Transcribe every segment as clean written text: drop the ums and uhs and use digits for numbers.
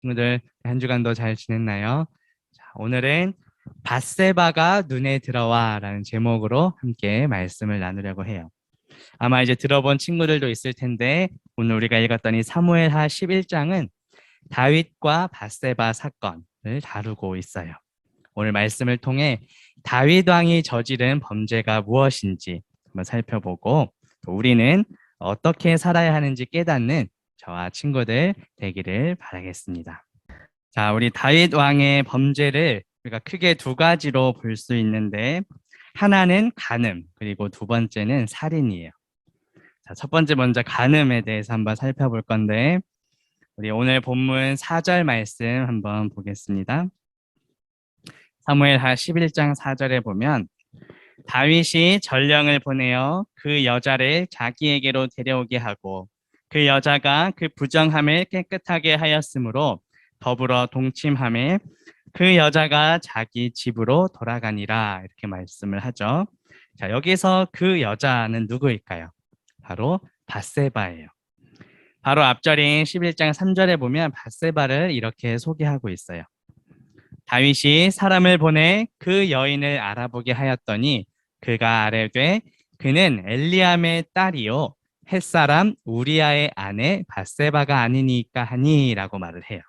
친구들 한 주간도 잘 지냈나요? 자, 오늘은 밧세바가 눈에 들어와라는 제목으로 함께 말씀을 나누려고 해요. 아마 이제 들어본 친구들도 있을 텐데 오늘 우리가 읽었던 이 사무엘하 11장은 다윗과 밧세바 사건을 다루고 있어요. 오늘 말씀을 통해 다윗 왕이 저지른 범죄가 무엇인지 한번 살펴보고 또 우리는 어떻게 살아야 하는지 깨닫는 저와 친구들 되기를 바라겠습니다. 자, 우리 다윗 왕의 범죄를 우리가 크게 두 가지로 볼 수 있는데 하나는 간음, 그리고 두 번째는 살인이에요. 자, 첫 번째 먼저 간음에 대해서 한번 살펴볼 건데 우리 오늘 본문 4절 말씀 한번 보겠습니다. 사무엘하 11장 4절에 보면 다윗이 전령을 보내어 그 여자를 자기에게로 데려오게 하고 그 여자가 그 부정함을 깨끗하게 하였으므로 더불어 동침함에 그 여자가 자기 집으로 돌아가니라 이렇게 말씀을 하죠. 자, 여기서 그 여자는 누구일까요? 바로 밧세바예요. 바로 앞절인 11장 3절에 보면 밧세바를 이렇게 소개하고 있어요. 다윗이 사람을 보내 그 여인을 알아보게 하였더니 그가 아뢰되 그는 엘리암의 딸이요 햇사람 우리아의 아내 밧세바가 아니니까 하니라고 말을 해요.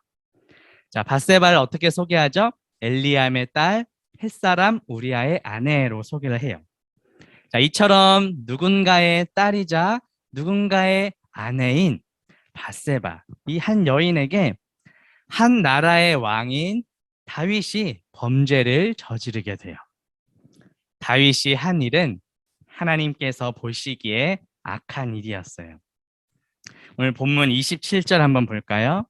자, 밧세바를 어떻게 소개하죠? 엘리암의 딸 햇사람 우리아의 아내로 소개를 해요. 자, 이처럼 누군가의 딸이자 누군가의 아내인 밧세바, 이 한 여인에게 한 나라의 왕인 다윗이 범죄를 저지르게 돼요. 다윗이 한 일은 하나님께서 보시기에 악한 일이었어요. 오늘 본문 27절 한번 볼까요?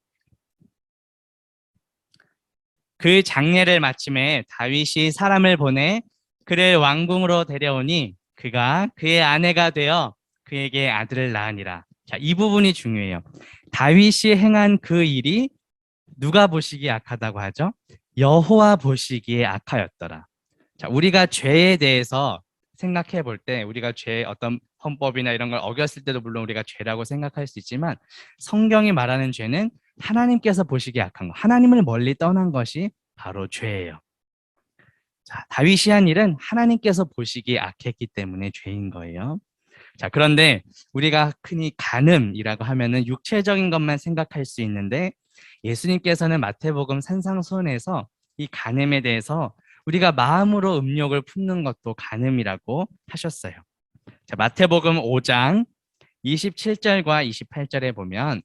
그 장례를 마침에 다윗이 사람을 보내 그를 왕궁으로 데려오니 그가 그의 아내가 되어 그에게 아들을 낳으니라. 자, 이 부분이 중요해요. 다윗이 행한 그 일이 누가 보시기에 악하다고 하죠? 여호와 보시기에 악하였더라. 자, 우리가 죄에 대해서 생각해 볼 때 우리가 죄 어떤 헌법이나 이런 걸 어겼을 때도 물론 우리가 죄라고 생각할 수 있지만 성경이 말하는 죄는 하나님께서 보시기에 악한 거, 하나님을 멀리 떠난 것이 바로 죄예요. 자, 다윗이 한 일은 하나님께서 보시기에 악했기 때문에 죄인 거예요. 자, 그런데 우리가 흔히 간음이라고 하면은 육체적인 것만 생각할 수 있는데 예수님께서는 마태복음 산상수훈에서 이 간음에 대해서 우리가 마음으로 음욕을 품는 것도 간음이라고 하셨어요. 자, 마태복음 5장 27절과 28절에 보면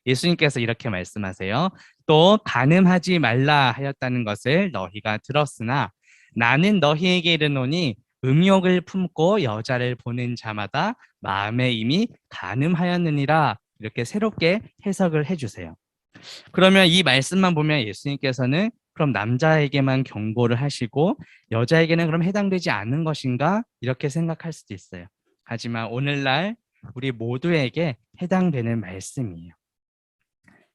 예수님께서 이렇게 말씀하세요. 또 간음하지 말라 하였다는 것을 너희가 들었으나 나는 너희에게 이르노니 음욕을 품고 여자를 보는 자마다 마음에 이미 간음하였느니라 이렇게 새롭게 해석을 해주세요. 그러면 이 말씀만 보면 예수님께서는 그럼 남자에게만 경고를 하시고 여자에게는 그럼 해당되지 않는 것인가? 이렇게 생각할 수도 있어요. 하지만 오늘날 우리 모두에게 해당되는 말씀이에요.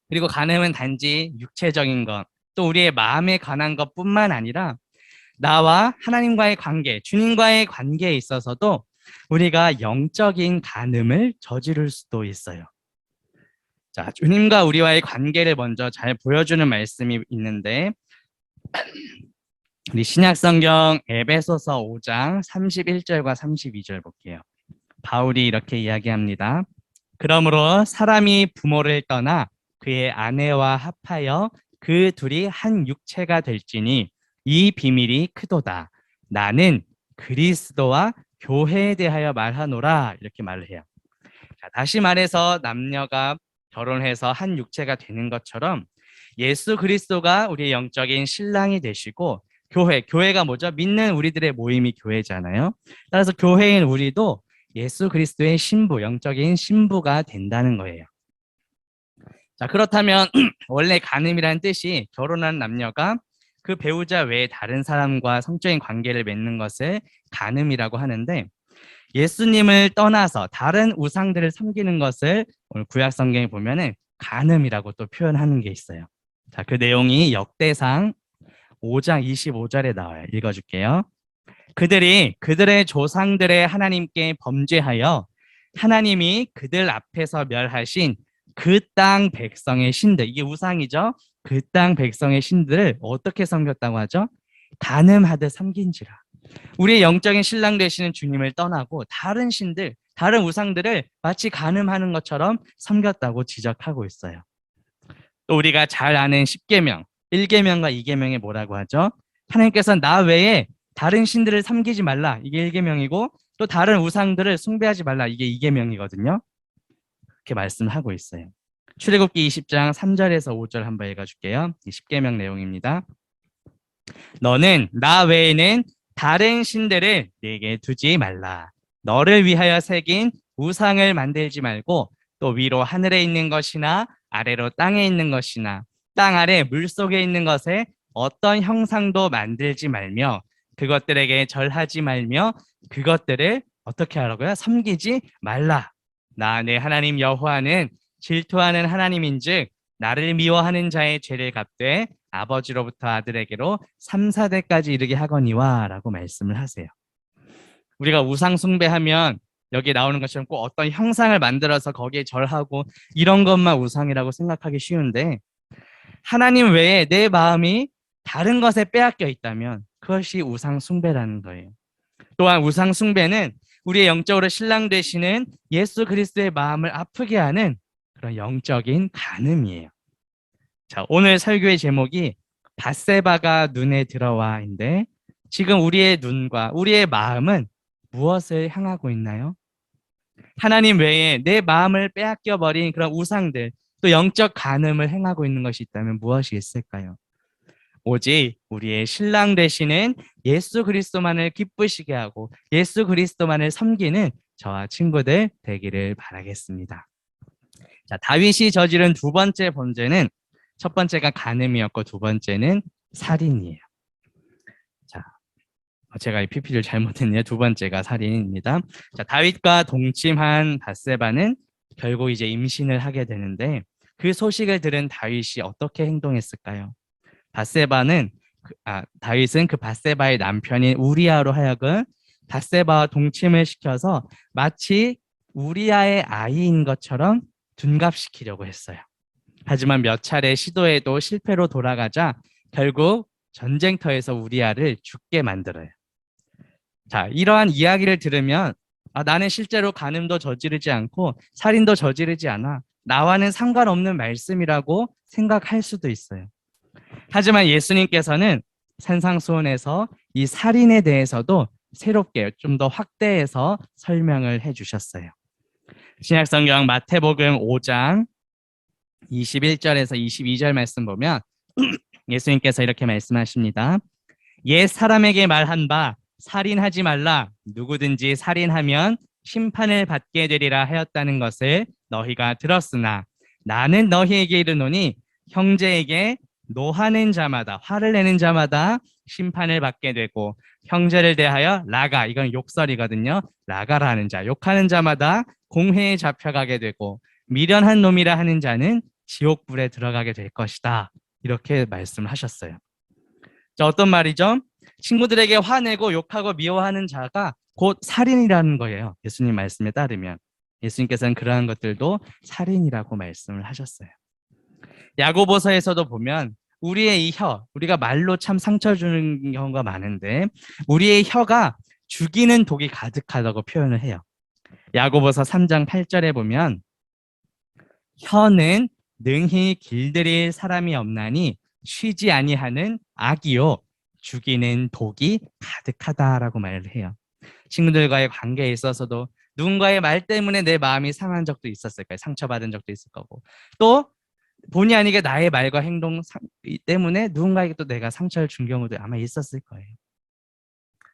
그리고 간음은 단지 육체적인 것, 또 우리의 마음에 관한 것뿐만 아니라 나와 하나님과의 관계, 주님과의 관계에 있어서도 우리가 영적인 간음을 저지를 수도 있어요. 자, 주님과 우리와의 관계를 먼저 잘 보여주는 말씀이 있는데 우리 신약성경 에베소서 5장 31절과 32절 볼게요. 바울이 이렇게 이야기합니다. 그러므로 사람이 부모를 떠나 그의 아내와 합하여 그 둘이 한 육체가 될지니 이 비밀이 크도다. 나는 그리스도와 교회에 대하여 말하노라 이렇게 말을 해요. 자, 다시 말해서 남녀가 결혼해서 한 육체가 되는 것처럼 예수 그리스도가 우리의 영적인 신랑이 되시고 교회가 뭐죠? 믿는 우리들의 모임이 교회잖아요. 따라서 교회인 우리도 예수 그리스도의 신부, 영적인 신부가 된다는 거예요. 자, 그렇다면 원래 간음이라는 뜻이 결혼한 남녀가 그 배우자 외에 다른 사람과 성적인 관계를 맺는 것을 간음이라고 하는데 예수님을 떠나서 다른 우상들을 섬기는 것을 오늘 구약 성경에 보면은 간음이라고 또 표현하는 게 있어요. 자, 그 내용이 역대상 5장 25절에 나와요. 읽어줄게요. 그들이 그들의 조상들의 하나님께 범죄하여 하나님이 그들 앞에서 멸하신 그 땅 백성의 신들, 이게 우상이죠. 그 땅 백성의 신들을 어떻게 섬겼다고 하죠? 간음하듯 섬긴지라. 우리의 영적인 신랑 되시는 주님을 떠나고 다른 신들, 다른 우상들을 마치 간음하는 것처럼 섬겼다고 지적하고 있어요. 또 우리가 잘 아는 10계명, 1계명과 2계명에 뭐라고 하죠? 하나님께서 나 외에 다른 신들을 섬기지 말라. 이게 1계명이고 또 다른 우상들을 숭배하지 말라. 이게 2계명이거든요. 그렇게 말씀하고 있어요. 출애굽기 20장 3절에서 5절 한번 읽어줄게요. 이 10계명 내용입니다. 너는 나 외에는 다른 신들을 네게 두지 말라. 너를 위하여 새긴 우상을 만들지 말고 또 위로 하늘에 있는 것이나 아래로 땅에 있는 것이나 땅 아래 물속에 있는 것에 어떤 형상도 만들지 말며 그것들에게 절하지 말며 그것들을 어떻게 하라고요? 섬기지 말라. 나 내 하나님 여호와는 질투하는 하나님인즉 나를 미워하는 자의 죄를 갚되 아버지로부터 아들에게로 3, 4대까지 이르게 하거니와 라고 말씀을 하세요. 우리가 우상 숭배하면 여기 나오는 것처럼 꼭 어떤 형상을 만들어서 거기에 절하고 이런 것만 우상이라고 생각하기 쉬운데 하나님 외에 내 마음이 다른 것에 빼앗겨 있다면 그것이 우상 숭배라는 거예요. 또한 우상 숭배는 우리의 영적으로 신랑 되시는 예수 그리스도의 마음을 아프게 하는 그런 영적인 간음이에요. 자, 오늘 설교의 제목이 밧세바가 눈에 들어와인데 지금 우리의 눈과 우리의 마음은 무엇을 향하고 있나요? 하나님 외에 내 마음을 빼앗겨 버린 그런 우상들, 또 영적 간음을 행하고 있는 것이 있다면 무엇이 있을까요? 오직 우리의 신랑 되시는 예수 그리스도만을 기쁘시게 하고 예수 그리스도만을 섬기는 저와 친구들 되기를 바라겠습니다. 자, 다윗이 저지른 두 번째 범죄는 첫 번째가 간음이었고 두 번째는 살인이에요. 자, 제가 이 PP를 잘못했네요. 두 번째가 살인입니다. 자, 다윗과 동침한 밧세바는 결국 이제 임신을 하게 되는데 그 소식을 들은 다윗이 어떻게 행동했을까요? 다윗은 그 밧세바의 남편인 우리아로 하여금 밧세바와 동침을 시켜서 마치 우리아의 아이인 것처럼 둔갑시키려고 했어요. 하지만 몇 차례 시도에도 실패로 돌아가자 결국 전쟁터에서 우리아를 죽게 만들어요. 자, 이러한 이야기를 들으면 나는 실제로 간음도 저지르지 않고 살인도 저지르지 않아. 나와는 상관없는 말씀이라고 생각할 수도 있어요. 하지만 예수님께서는 산상수훈에서 이 살인에 대해서도 새롭게 좀 더 확대해서 설명을 해주셨어요. 신약성경 마태복음 5장 21절에서 22절 말씀 보면 예수님께서 이렇게 말씀하십니다. 옛 사람에게 말한 바 살인하지 말라. 누구든지 살인하면 심판을 받게 되리라 하였다는 것을 너희가 들었으나 나는 너희에게 이르노니 형제에게 노하는 자마다 화를 내는 자마다 심판을 받게 되고 형제를 대하여 라가, 이건 욕설이거든요. 라가라는 자, 욕하는 자마다 공회에 잡혀가게 되고 미련한 놈이라 하는 자는 지옥불에 들어가게 될 것이다. 이렇게 말씀하셨어요. 자, 어떤 말이죠? 친구들에게 화내고 욕하고 미워하는 자가 곧 살인이라는 거예요. 예수님 말씀에 따르면. 예수님께서는 그러한 것들도 살인이라고 말씀을 하셨어요. 야고보서에서도 보면 우리의 이 혀, 우리가 말로 참 상처 주는 경우가 많은데 우리의 혀가 죽이는 독이 가득하다고 표현을 해요. 야고보서 3장 8절에 보면 혀는 능히 길들일 사람이 없나니 쉬지 아니하는 악이요 죽이는 독이 가득하다라고 말을 해요. 친구들과의 관계에 있어서도 누군가의 말 때문에 내 마음이 상한 적도 있었을 거예요. 상처받은 적도 있을 거고 또 본의 아니게 나의 말과 행동 때문에 누군가에게 또 내가 상처를 준 경우도 아마 있었을 거예요.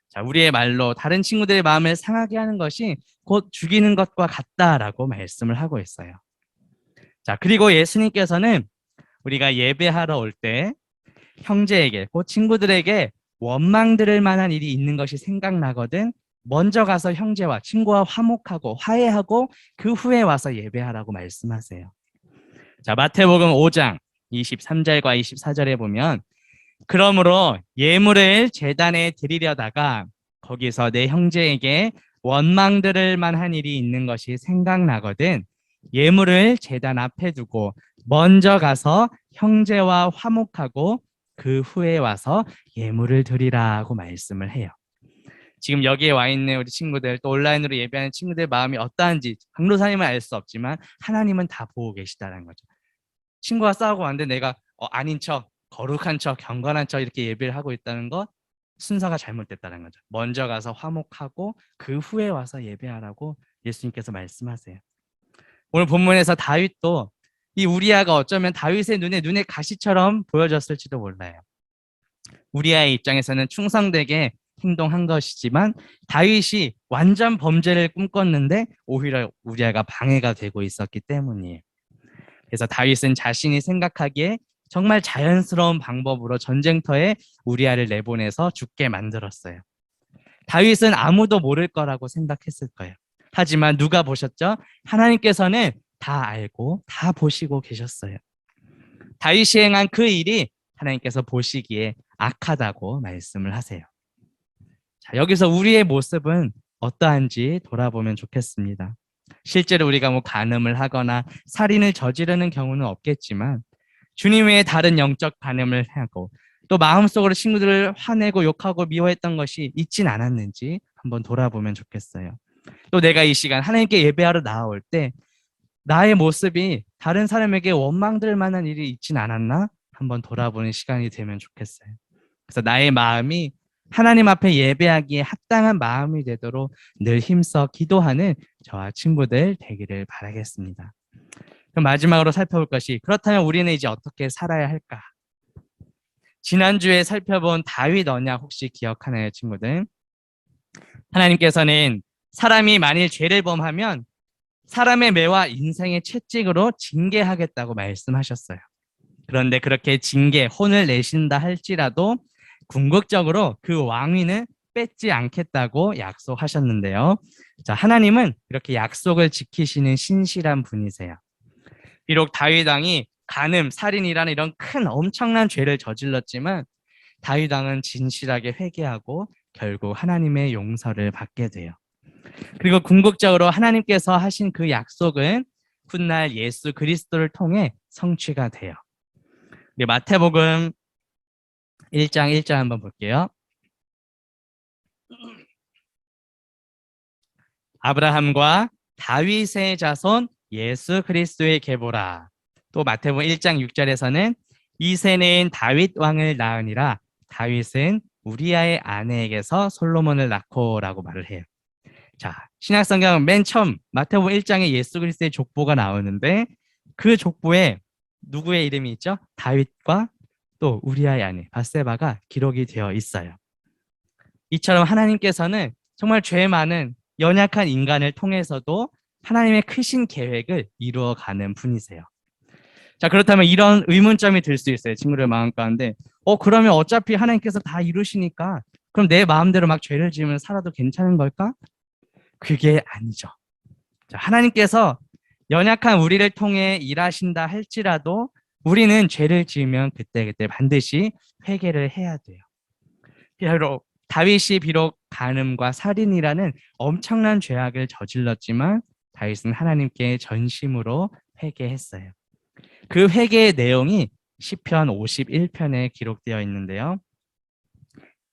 자, 우리의 말로 다른 친구들의 마음을 상하게 하는 것이 곧 죽이는 것과 같다라고 말씀을 하고 있어요. 자, 그리고 예수님께서는 우리가 예배하러 올 때 형제에게, 곧 친구들에게 원망 들을 만한 일이 있는 것이 생각나거든 먼저 가서 형제와 친구와 화목하고 화해하고 그 후에 와서 예배하라고 말씀하세요. 자, 마태복음 5장 23절과 24절에 보면 그러므로 예물을 제단에 드리려다가 거기서 내 형제에게 원망 들을 만한 일이 있는 것이 생각나거든 예물을 제단 앞에 두고 먼저 가서 형제와 화목하고 그 후에 와서 예물을 드리라고 말씀을 해요. 지금 여기에 와 있는 우리 친구들, 또 온라인으로 예배하는 친구들 마음이 어떠한지 강도사님은 알 수 없지만 하나님은 다 보고 계시다는 거죠. 친구와 싸우고 왔는데 내가 아닌 척, 거룩한 척, 경건한 척 이렇게 예배를 하고 있다는 것, 순서가 잘못됐다는 거죠. 먼저 가서 화목하고 그 후에 와서 예배하라고 예수님께서 말씀하세요. 오늘 본문에서 다윗도 이 우리아가 어쩌면 다윗의 눈에 가시처럼 보여졌을지도 몰라요. 우리아의 입장에서는 충성되게 행동한 것이지만 다윗이 완전 범죄를 꿈꿨는데 오히려 우리아가 방해가 되고 있었기 때문이에요. 그래서 다윗은 자신이 생각하기에 정말 자연스러운 방법으로 전쟁터에 우리아를 내보내서 죽게 만들었어요. 다윗은 아무도 모를 거라고 생각했을 거예요. 하지만 누가 보셨죠? 하나님께서는 다 알고 다 보시고 계셨어요. 다윗이 행한 그 일이 하나님께서 보시기에 악하다고 말씀을 하세요. 자, 여기서 우리의 모습은 어떠한지 돌아보면 좋겠습니다. 실제로 우리가 간음을 하거나 살인을 저지르는 경우는 없겠지만 주님 외에 다른 영적 간음을 하고 또 마음속으로 친구들을 화내고 욕하고 미워했던 것이 있진 않았는지 한번 돌아보면 좋겠어요. 또 내가 이 시간 하나님께 예배하러 나올 때 나의 모습이 다른 사람에게 원망될 만한 일이 있진 않았나? 한번 돌아보는 시간이 되면 좋겠어요. 그래서 나의 마음이 하나님 앞에 예배하기에 합당한 마음이 되도록 늘 힘써 기도하는 저와 친구들 되기를 바라겠습니다. 그럼 마지막으로 살펴볼 것이 그렇다면 우리는 이제 어떻게 살아야 할까? 지난주에 살펴본 다윗 언약 혹시 기억하나요, 친구들? 하나님께서는 사람이 만일 죄를 범하면 사람의 매와 인생의 채찍으로 징계하겠다고 말씀하셨어요. 그런데 그렇게 징계, 혼을 내신다 할지라도 궁극적으로 그 왕위는 뺏지 않겠다고 약속하셨는데요. 자, 하나님은 이렇게 약속을 지키시는 신실한 분이세요. 비록 다윗 왕이 간음, 살인이라는 이런 큰 엄청난 죄를 저질렀지만 다윗 왕은 진실하게 회개하고 결국 하나님의 용서를 받게 돼요. 그리고 궁극적으로 하나님께서 하신 그 약속은 훗날 예수 그리스도를 통해 성취가 돼요. 마태복음 1장 1절 한번 볼게요. 아브라함과 다윗의 자손 예수 그리스도의 계보라. 또 마태복음 1장 6절에서는 이새는 다윗 왕을 낳으니라. 다윗은 우리아의 아내에게서 솔로몬을 낳고라고 말을 해요. 자, 신약성경 맨 처음 마태복음 1장에 예수 그리스도의 족보가 나오는데 그 족보에 누구의 이름이 있죠? 다윗과 또 우리아의 아내 밧세바가 기록이 되어 있어요. 이처럼 하나님께서는 정말 죄 많은 연약한 인간을 통해서도 하나님의 크신 계획을 이루어가는 분이세요. 자, 그렇다면 이런 의문점이 들 수 있어요. 친구들 마음 가운데. 그러면 어차피 하나님께서 다 이루시니까 그럼 내 마음대로 막 죄를 지으면 살아도 괜찮은 걸까? 그게 아니죠. 자, 하나님께서 연약한 우리를 통해 일하신다 할지라도 우리는 죄를 지으면 그때그때 반드시 회개를 해야 돼요. 다윗이 비록 간음과 살인이라는 엄청난 죄악을 저질렀지만 다윗은 하나님께 전심으로 회개했어요. 그 회개의 내용이 시편 51편에 기록되어 있는데요.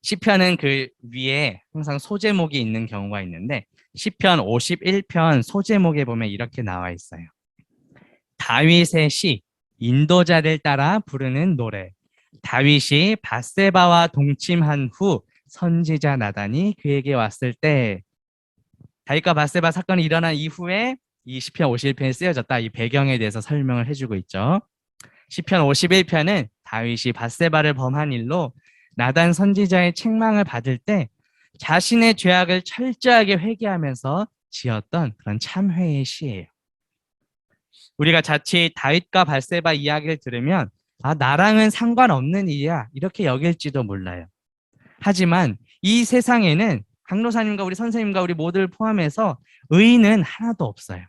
시편은 그 위에 항상 소제목이 있는 경우가 있는데 시편 51편 소제목에 보면 이렇게 나와 있어요. 다윗의 시, 인도자를 따라 부르는 노래. 다윗이 밧세바와 동침한 후 선지자 나단이 그에게 왔을 때 다윗과 밧세바 사건이 일어난 이후에 이 시편 51편이 쓰여졌다. 이 배경에 대해서 설명을 해주고 있죠. 시편 51편은 다윗이 밧세바를 범한 일로 나단 선지자의 책망을 받을 때 자신의 죄악을 철저하게 회개하면서 지었던 그런 참회의 시예요. 우리가 자칫 다윗과 밧세바 이야기를 들으면 나랑은 상관없는 일이야 이렇게 여길지도 몰라요. 하지만 이 세상에는 강로사님과 우리 선생님과 우리 모두를 포함해서 의인은 하나도 없어요.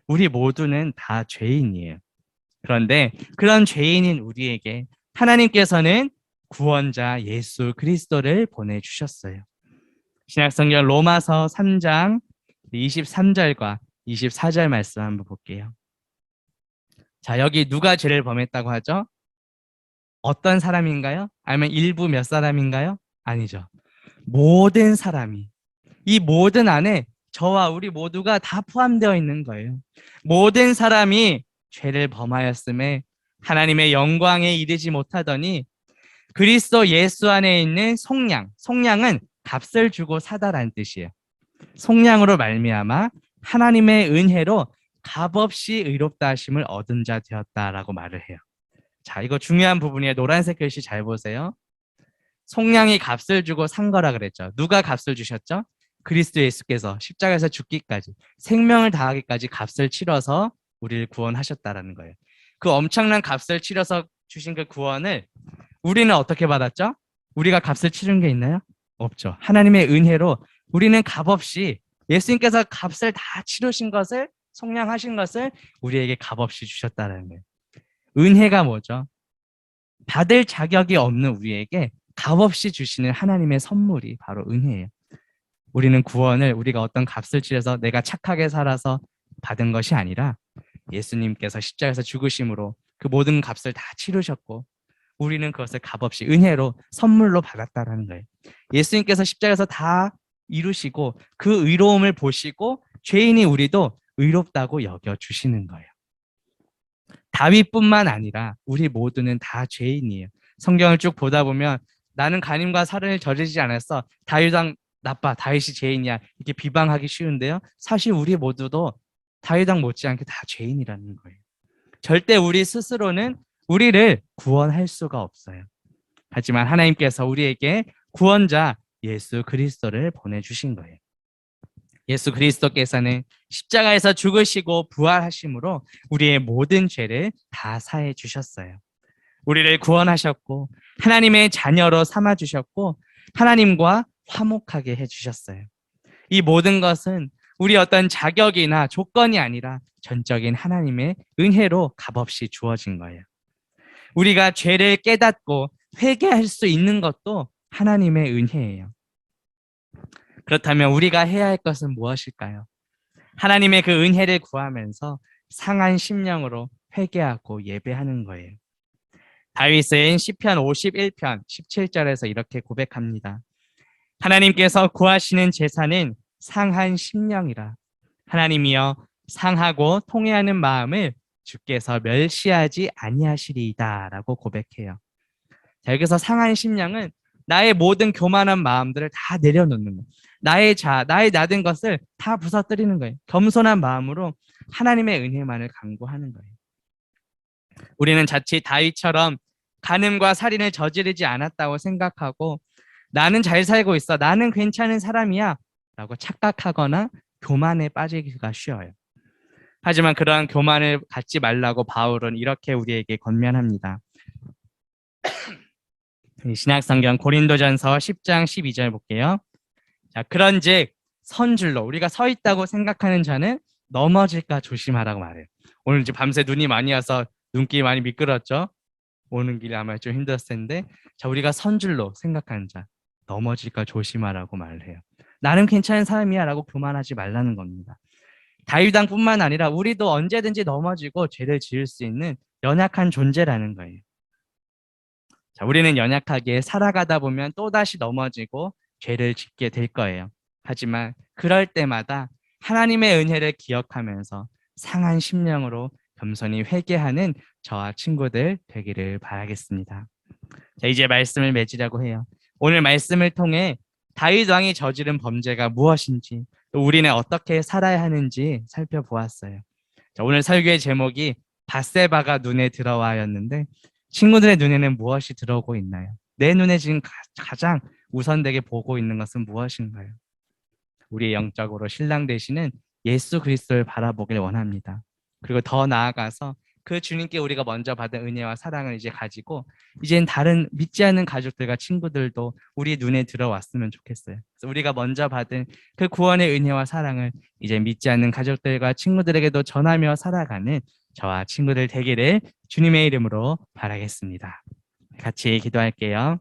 우리 모두는 다 죄인이에요. 그런데 그런 죄인인 우리에게 하나님께서는 구원자 예수 그리스도를 보내주셨어요. 신약성경 로마서 3장 23절과 24절 말씀 한번 볼게요. 자, 여기 누가 죄를 범했다고 하죠? 어떤 사람인가요? 아니면 일부 몇 사람인가요? 아니죠. 모든 사람이. 이 모든 안에 저와 우리 모두가 다 포함되어 있는 거예요. 모든 사람이 죄를 범하였음에 하나님의 영광에 이르지 못하더니 그리스도 예수 안에 있는 속량, 속량은 값을 주고 사다라는 뜻이에요. 속량으로 말미암아 하나님의 은혜로 값없이 의롭다 하심을 얻은 자 되었다라고 말을 해요. 자, 이거 중요한 부분이에요. 노란색 글씨 잘 보세요. 속량이 값을 주고 산 거라 그랬죠. 누가 값을 주셨죠? 그리스도 예수께서 십자가에서 죽기까지, 생명을 다하기까지 값을 치러서 우리를 구원하셨다라는 거예요. 그 엄청난 값을 치러서 주신 그 구원을 우리는 어떻게 받았죠? 우리가 값을 치른 게 있나요? 없죠. 하나님의 은혜로 우리는 값없이 예수님께서 값을 다 치르신 것을, 속량하신 것을 우리에게 값없이 주셨다는 거예요. 은혜가 뭐죠? 받을 자격이 없는 우리에게 값없이 주시는 하나님의 선물이 바로 은혜예요. 우리는 구원을 우리가 어떤 값을 치러서 내가 착하게 살아서 받은 것이 아니라 예수님께서 십자가에서 죽으심으로 그 모든 값을 다 치르셨고 우리는 그것을 값없이 은혜로 선물로 받았다라는 거예요. 예수님께서 십자가에서 다 이루시고 그 의로움을 보시고 죄인이 우리도 의롭다고 여겨주시는 거예요. 다윗뿐만 아니라 우리 모두는 다 죄인이에요. 성경을 쭉 보다 보면 나는 간음과 살인을 저지르지 않았어. 다윗왕 나빠. 다윗이 죄인이야. 이렇게 비방하기 쉬운데요. 사실 우리 모두도 다윗왕 못지않게 다 죄인이라는 거예요. 절대 우리 스스로는 우리를 구원할 수가 없어요. 하지만 하나님께서 우리에게 구원자 예수 그리스도를 보내주신 거예요. 예수 그리스도께서는 십자가에서 죽으시고 부활하심으로 우리의 모든 죄를 다 사해 주셨어요. 우리를 구원하셨고 하나님의 자녀로 삼아 주셨고 하나님과 화목하게 해 주셨어요. 이 모든 것은 우리 어떤 자격이나 조건이 아니라 전적인 하나님의 은혜로 값없이 주어진 거예요. 우리가 죄를 깨닫고 회개할 수 있는 것도 하나님의 은혜예요. 그렇다면 우리가 해야 할 것은 무엇일까요? 하나님의 그 은혜를 구하면서 상한 심령으로 회개하고 예배하는 거예요. 다윗은 시편 51편 17절에서 이렇게 고백합니다. 하나님께서 구하시는 제사는 상한 심령이라. 하나님이여 상하고 통회하는 마음을 주께서 멸시하지 아니하시리이다 라고 고백해요. 자, 여기서 상한 심령은 나의 모든 교만한 마음들을 다 내려놓는 거예요. 나의 낮은 것을 다 부서뜨리는 거예요. 겸손한 마음으로 하나님의 은혜만을 간구하는 거예요. 우리는 자칫 다윗처럼 간음과 살인을 저지르지 않았다고 생각하고 나는 잘 살고 있어. 나는 괜찮은 사람이야. 라고 착각하거나 교만에 빠지기가 쉬워요. 하지만 그러한 교만을 갖지 말라고 바울은 이렇게 우리에게 권면합니다. 신약성경 고린도전서 10장 12절 볼게요. 자, 그런즉 선줄로 우리가 서 있다고 생각하는 자는 넘어질까 조심하라고 말해요. 오늘 이제 밤새 눈이 많이 와서 눈길이 많이 미끄럽죠. 오는 길이 아마 좀 힘들었을 텐데, 자, 우리가 선줄로 생각하는 자 넘어질까 조심하라고 말을 해요. 나는 괜찮은 사람이야라고 교만하지 말라는 겁니다. 다윗왕뿐만 아니라 우리도 언제든지 넘어지고 죄를 지을 수 있는 연약한 존재라는 거예요. 자, 우리는 연약하게 살아가다 보면 또다시 넘어지고 죄를 짓게 될 거예요. 하지만 그럴 때마다 하나님의 은혜를 기억하면서 상한 심령으로 겸손히 회개하는 저와 친구들 되기를 바라겠습니다. 자, 이제 말씀을 맺으려고 해요. 오늘 말씀을 통해 다윗 왕이 저지른 범죄가 무엇인지 또 우리는 어떻게 살아야 하는지 살펴보았어요. 자, 오늘 설교의 제목이 밧세바가 눈에 들어와였는데 친구들의 눈에는 무엇이 들어오고 있나요? 내 눈에 지금 가장 우선되게 보고 있는 것은 무엇인가요? 우리의 영적으로 신랑 되시는 예수 그리스도를 바라보길 원합니다. 그리고 더 나아가서 그 주님께 우리가 먼저 받은 은혜와 사랑을 이제 가지고 이젠 다른 믿지 않는 가족들과 친구들도 우리 눈에 들어왔으면 좋겠어요. 그래서 우리가 먼저 받은 그 구원의 은혜와 사랑을 이제 믿지 않는 가족들과 친구들에게도 전하며 살아가는 저와 친구들 되기를 주님의 이름으로 바라겠습니다. 같이 기도할게요.